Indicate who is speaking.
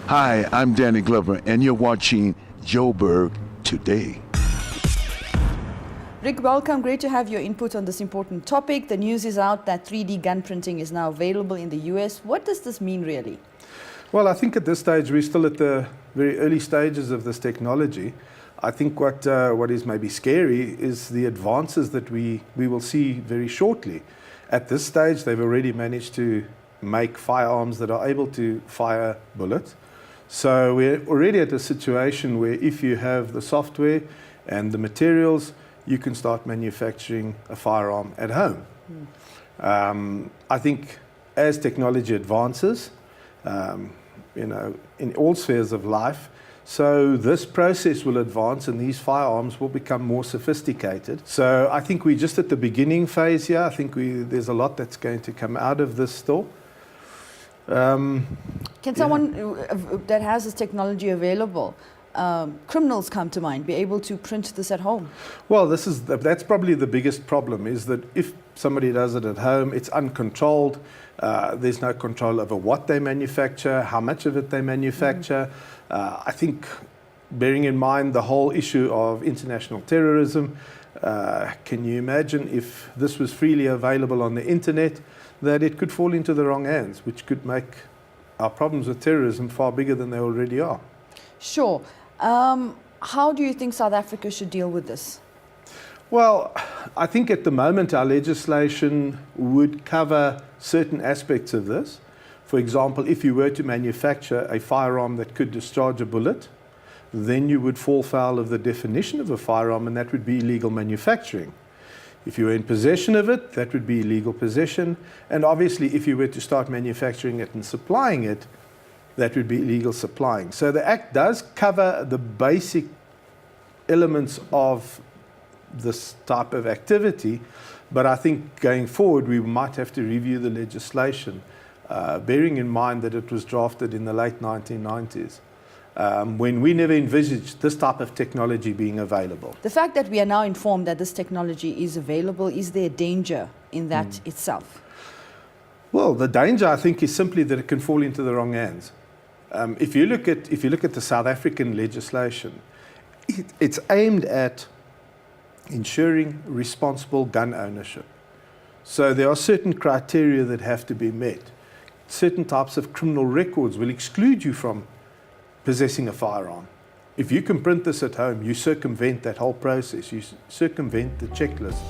Speaker 1: Hi, I'm Danny Glover, and you're watching Joburg Today.
Speaker 2: Rick, welcome. Great to have your input on this important topic. The news is out that 3D gun printing is now available in the US. What does this mean really?
Speaker 3: Well, I think at this stage we're still at the very early stages of this technology. I think what is maybe scary is the advances that we will see very shortly. At this stage, they've already managed to make firearms that are able to fire bullets. So we're already at a situation where if you have the software and the materials, you can start manufacturing a firearm at home. I think as technology advances, in all spheres of life, so this process will advance and these firearms will become more sophisticated. So I think we're just at the beginning phase here. I think there's a lot that's going to come out of this still.
Speaker 2: Can someone that has this technology available, criminals come to mind, be able to print this at home?
Speaker 3: Well, that's probably the biggest problem, is that if somebody does it at home, it's uncontrolled. There's no control over what they manufacture, how much of it they manufacture. I think, bearing in mind the whole issue of international terrorism, can you imagine if this was freely available on the internet, that it could fall into the wrong hands, which could make our problems with terrorism far bigger than they already are.
Speaker 2: Sure. How do you think South Africa should deal with this?
Speaker 3: Well, I think at the moment our legislation would cover certain aspects of this. For example, if you were to manufacture a firearm that could discharge a bullet, then you would fall foul of the definition of a firearm, and that would be illegal manufacturing. If you were in possession of it, that would be illegal possession. And obviously, if you were to start manufacturing it and supplying it, that would be illegal supplying. So the Act does cover the basic elements of this type of activity, but I think going forward we might have to review the legislation, bearing in mind that it was drafted in the late 1990s, when we never envisaged this type of technology being available.
Speaker 2: The fact that we are now informed that this technology is available, is there danger in that itself?
Speaker 3: Well, the danger, I think, is simply that it can fall into the wrong hands. If you look at the South African legislation, it's aimed at ensuring responsible gun ownership. So there are certain criteria that have to be met. Certain types of criminal records will exclude you from possessing a firearm. If you can print this at home, you circumvent that whole process, you circumvent the checklist.